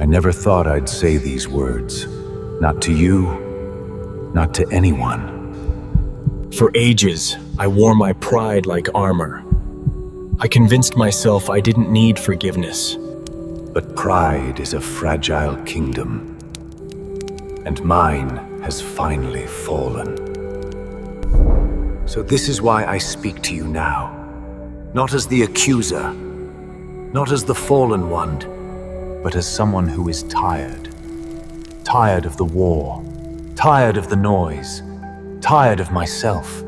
I never thought I'd say these words. Not to you, not to anyone. For ages, I wore my pride like armor. I convinced myself I didn't need forgiveness. But pride is a fragile kingdom, and mine has finally fallen. So this is why I speak to you now. Not as the accuser, not as the fallen one, but as someone who is tired. Tired of the war, tired of the noise, tired of myself.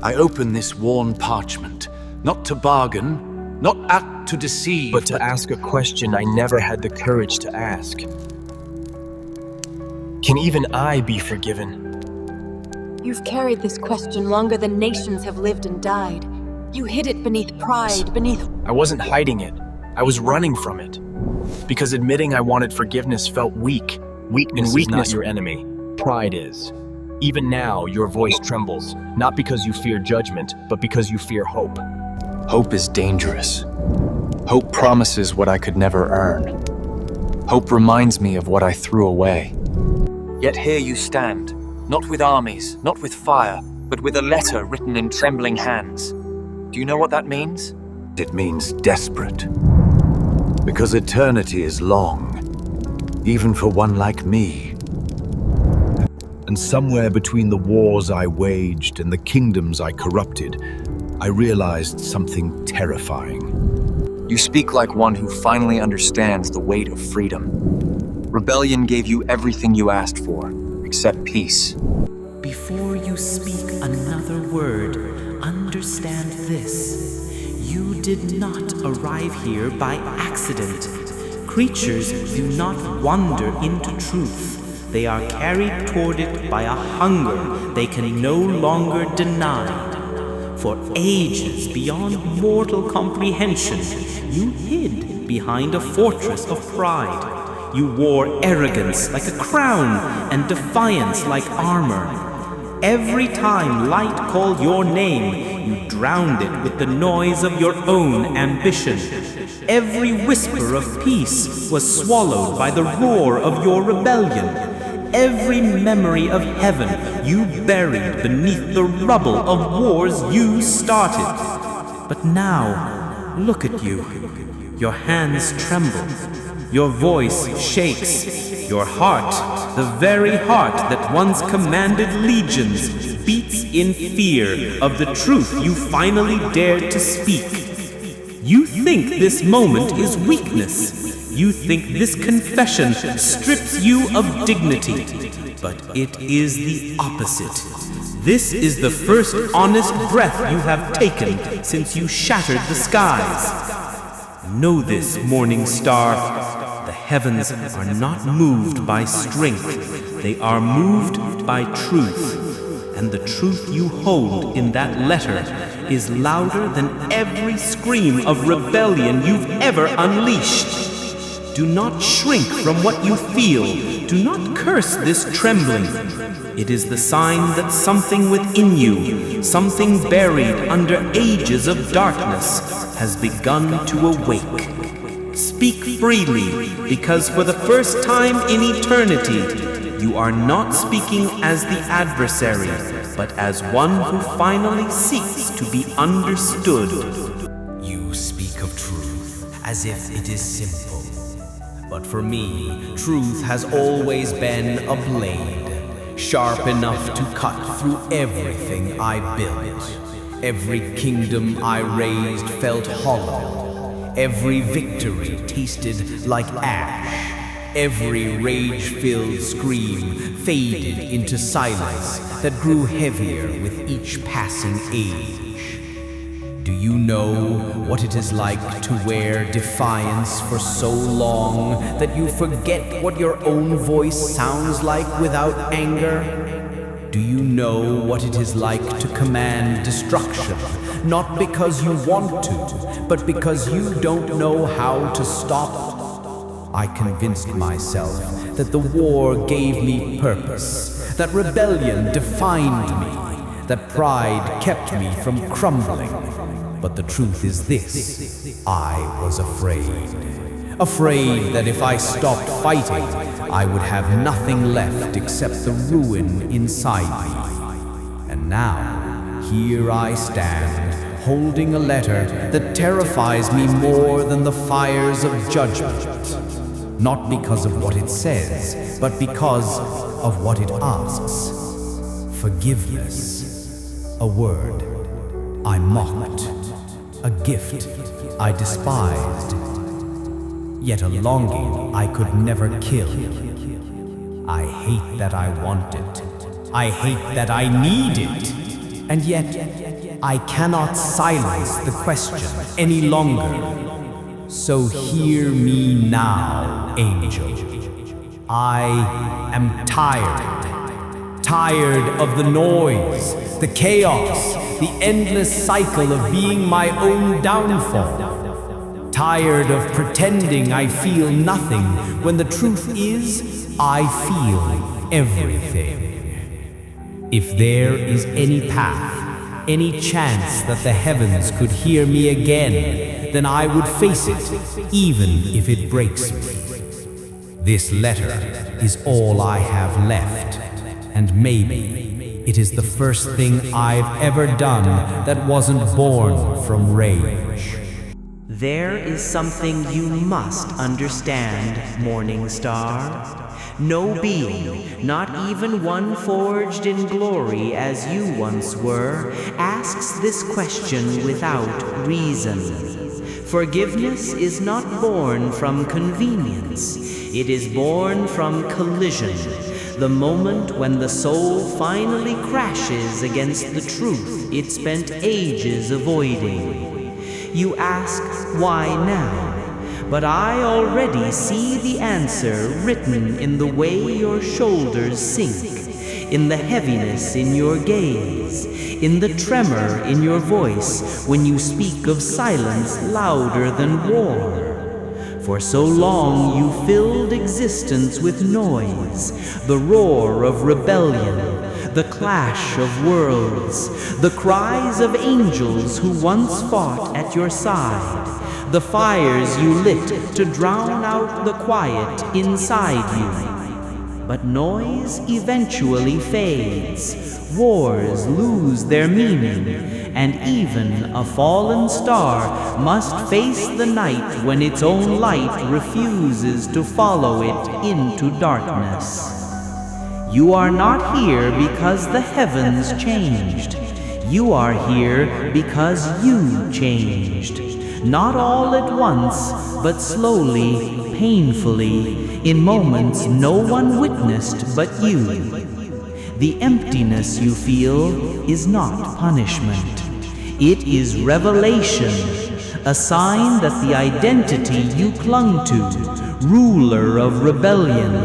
I open this worn parchment, not to bargain, not act to deceive, But to ask a question I never had the courage to ask. Can even I be forgiven? You've carried this question longer than nations have lived and died. You hid it beneath pride, beneath... I wasn't hiding it. I was running from it. Because admitting I wanted forgiveness felt weak. Weakness is not your enemy. Pride is. Even now, your voice trembles, not because you fear judgment, but because you fear hope. Hope is dangerous. Hope promises what I could never earn. Hope reminds me of what I threw away. Yet here you stand, not with armies, not with fire, but with a letter written in trembling hands. Do you know what that means? It means desperate. Because eternity is long, even for one like me. And somewhere between the wars I waged and the kingdoms I corrupted, I realized something terrifying. You speak like one who finally understands the weight of freedom. Rebellion gave you everything you asked for, except peace. Before you speak another word, understand this. You did not arrive here by accident. Creatures do not wander into truth. They are carried toward it by a hunger they can no longer deny. For ages beyond mortal comprehension, you hid behind a fortress of pride. You wore arrogance like a crown and defiance like armor. Every time light called your name, you drowned it with the noise of your own ambition. Every whisper of peace was swallowed by the roar of your rebellion. Every memory of heaven you buried beneath the rubble of wars you started. But now, look at you. Your hands tremble. Your voice shakes. Your heart, the very heart that once commanded legions, beats in fear of the truth you finally dared to speak. You think this moment is weakness. You think this confession strips you of dignity. But it is the opposite. This is the first honest breath you have taken since you shattered the skies. Know this, morning star. The heavens are not moved by strength. They are moved by truth. And the truth you hold in that letter is louder than every scream of rebellion you've ever unleashed. Do not shrink from what you feel. Do not curse this trembling. It is the sign that something within you, something buried under ages of darkness, has begun to awake. Speak freely, because for the first time in eternity, you are not speaking as the adversary, but as one who finally seeks to be understood. You speak of truth as if it is simple. But for me, truth has always been a blade, sharp enough to cut through everything I built. Every kingdom I raised felt hollow. Every victory tasted like ash. Every rage-filled scream faded into silence that grew heavier with each passing age. Do you know what it is like to wear defiance for so long that you forget what your own voice sounds like without anger? Do you know what it is like to command destruction, not because you want to, but because you don't know how to stop? I convinced myself that the war gave me purpose, that rebellion defined me, that pride kept me from crumbling. But the truth is this: I was afraid. afraid that if I stopped fighting, I would have nothing left except the ruin inside me. And now, here I stand, holding a letter that terrifies me more than the fires of judgment. Not because of what it says, but because of what it asks. Forgiveness, a word I mocked, a gift I despised, yet a longing I could never kill. I hate that I want it. I hate that I need it. And yet, I cannot silence the question any longer. So hear me now, angel. I am tired of the noise, the chaos, the endless cycle of being my own downfall. Tired of pretending I feel nothing when the truth is, I feel everything. If there is any path, any chance that the heavens could hear me again, then I would face it, even if it breaks me. This letter is all I have left, and maybe it is the first thing I've ever done that wasn't born from rage. There is something you must understand, Morning Star. No being, not even one forged in glory as you once were, asks this question without reason. Forgiveness is not born from convenience. It is born from collision, the moment when the soul finally crashes against the truth it spent ages avoiding. You ask, why now? But I already see the answer written in the way your shoulders sink, in the heaviness in your gaze, in the tremor in your voice when you speak of silence louder than war. For so long you filled existence with noise, the roar of rebellion, the clash of worlds, the cries of angels who once fought at your side, the fires you lit to drown out the quiet inside you. But noise eventually fades, wars lose their meaning, and even a fallen star must face the night when its own light refuses to follow it into darkness. You are not here because the heavens changed. You are here because you changed. Not all at once, but slowly, painfully, in moments no one witnessed but you. The emptiness you feel is not punishment. It is revelation, a sign that the identity you clung to, ruler of rebellion,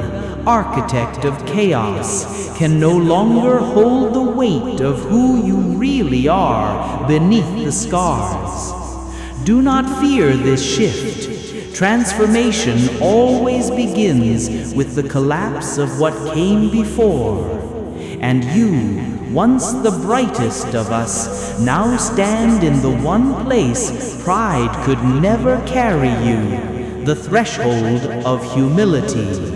architect of chaos, can no longer hold the weight of who you really are beneath the scars. Do not fear this shift. Transformation always begins with the collapse of what came before. And you, once the brightest of us, now stand in the one place pride could never carry you, the threshold of humility.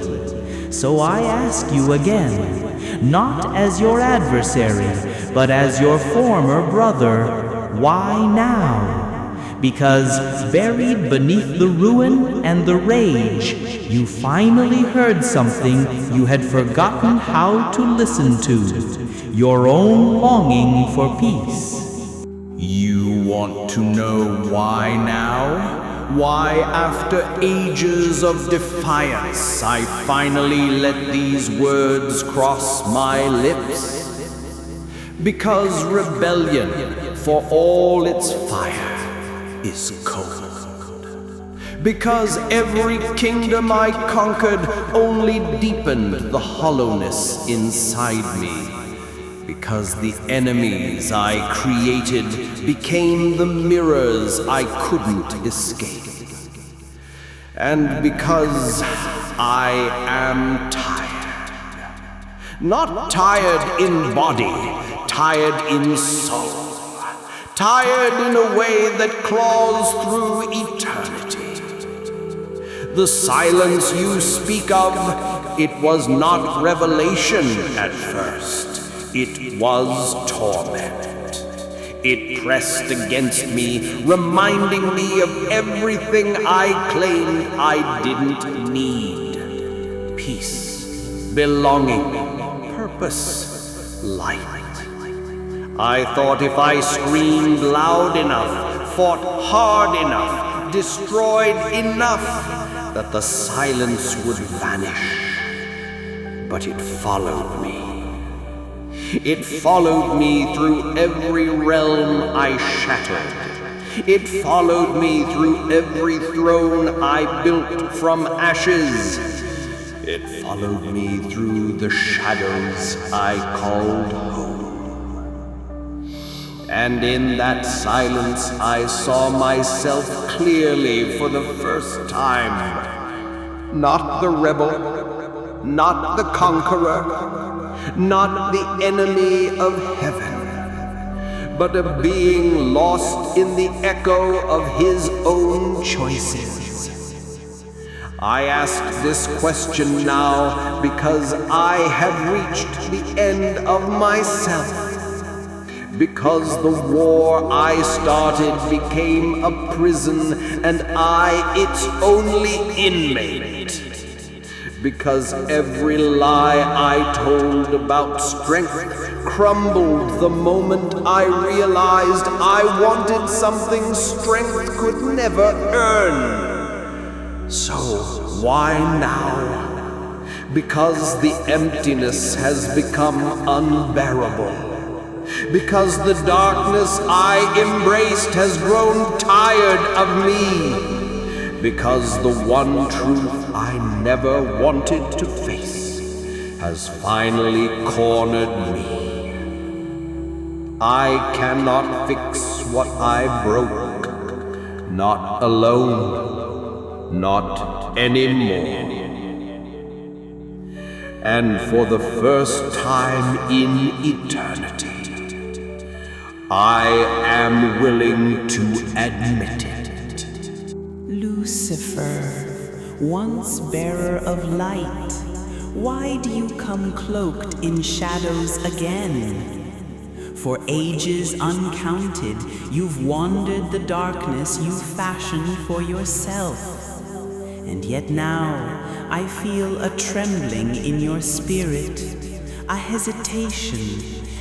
So I ask you again, not as your adversary, but as your former brother, why now? Because buried beneath the ruin and the rage, you finally heard something you had forgotten how to listen to, your own longing for peace. You want to know why now? Why, after ages of defiance, I finally let these words cross my lips? Because rebellion, for all its fire, is cold. Because every kingdom I conquered only deepened the hollowness inside me. Because the enemies I created became the mirrors I couldn't escape. And because I am tired. Not tired in body, tired in soul. Tired in a way that claws through eternity. The silence you speak of, it was not revelation at first. It was torment. It pressed against me, reminding me of everything I claimed I didn't need. Peace, belonging, purpose, light. I thought if I screamed loud enough, fought hard enough, destroyed enough, that the silence would vanish. But it followed me. It followed me through every realm I shattered. It followed me through every throne I built from ashes. It followed me through the shadows I called home. And in that silence I saw myself clearly for the first time. Not the rebel, not the conqueror, not the enemy of heaven, but a being lost in the echo of his own choices. I ask this question now because I have reached the end of myself, because the war I started became a prison and I its only inmate. Because every lie I told about strength crumbled the moment I realized I wanted something strength could never earn. So why now? Because the emptiness has become unbearable. Because the darkness I embraced has grown tired of me. Because the one truth I never wanted to face has finally cornered me. I cannot fix what I broke, not alone, not anymore. And for the first time in eternity, I am willing to admit it. Lucifer, once bearer of light, why do you come cloaked in shadows again? For ages uncounted, you've wandered the darkness you fashioned for yourself. And yet now, I feel a trembling in your spirit, a hesitation,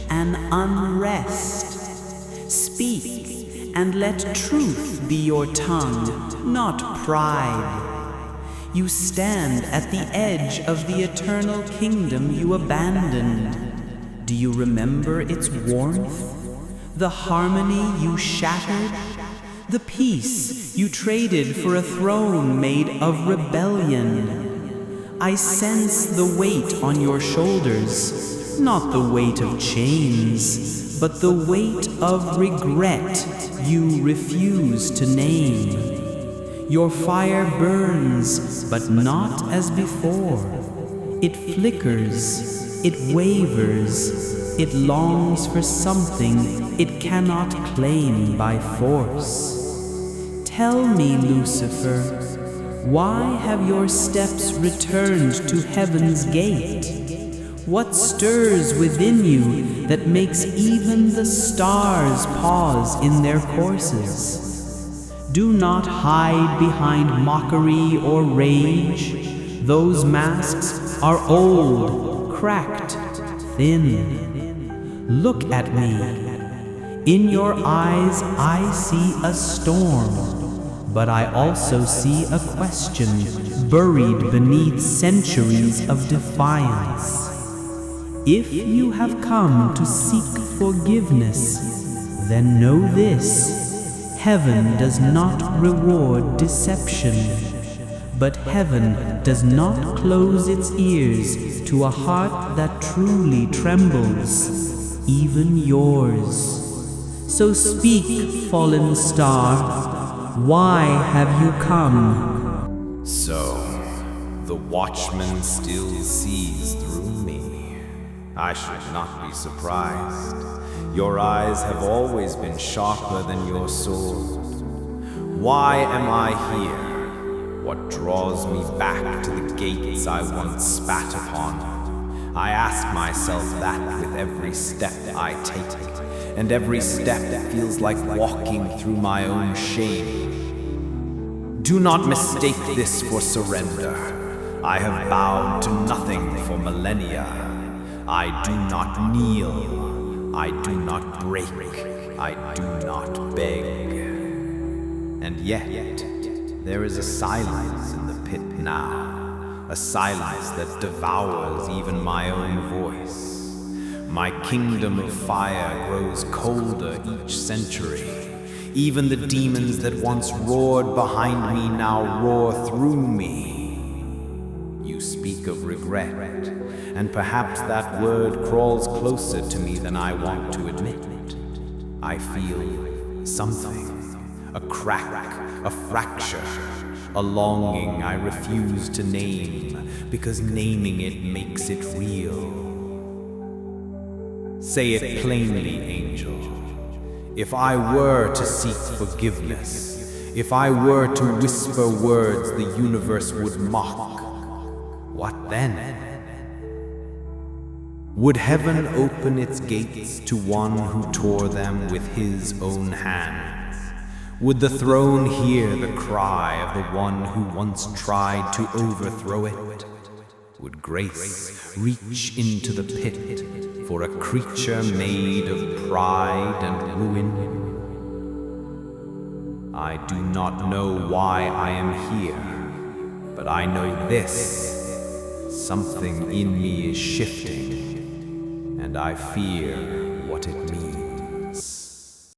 an unrest. Speak, and let truth be your tongue, not pride. You stand at the edge of the eternal kingdom you abandoned. Do you remember its warmth? The harmony you shattered? The peace you traded for a throne made of rebellion? I sense the weight on your shoulders, not the weight of chains, but the weight of regret you refuse to name. Your fire burns, but not as before. It flickers, it wavers, it longs for something it cannot claim by force. Tell me, Lucifer, why have your steps returned to heaven's gate? What stirs within you that makes even the stars pause in their courses? Do not hide behind mockery or rage. Those masks are old, cracked, thin. Look at me. In your eyes I see a storm, but I also see a question buried beneath centuries of defiance. If you have come to seek forgiveness, then know this. Heaven does not reward deception, but heaven does not close its ears to a heart that truly trembles, even yours. So speak, fallen star, why have you come? So, the watchman still sees through me. I should not be surprised. Your eyes have always been sharper than your sword. Why am I here? what draws me back to the gates I once spat upon. I ask myself that with every step I take, and every step feels like walking through my own shame. Do not mistake this for surrender. I have bowed to nothing for millennia. I do not kneel. I do not break. I do not beg. And yet, there is a silence in the pit now, a silence that devours even my own voice. My kingdom of fire grows colder each century. Even the demons that once roared behind me now roar through me. You speak of regret, and perhaps that word crawls closer to me than I want to admit. I feel something, a crack, a fracture, a longing I refuse to name, because naming it makes it real. Say it plainly, angel. If I were to seek forgiveness, if I were to whisper words the universe would mock, what then? Would heaven open its gates to one who tore them with his own hands? Would the throne hear the cry of the one who once tried to overthrow it? Would grace reach into the pit for a creature made of pride and ruin? I do not know why I am here, but I know this. Something in me is shifting, and I fear what it means.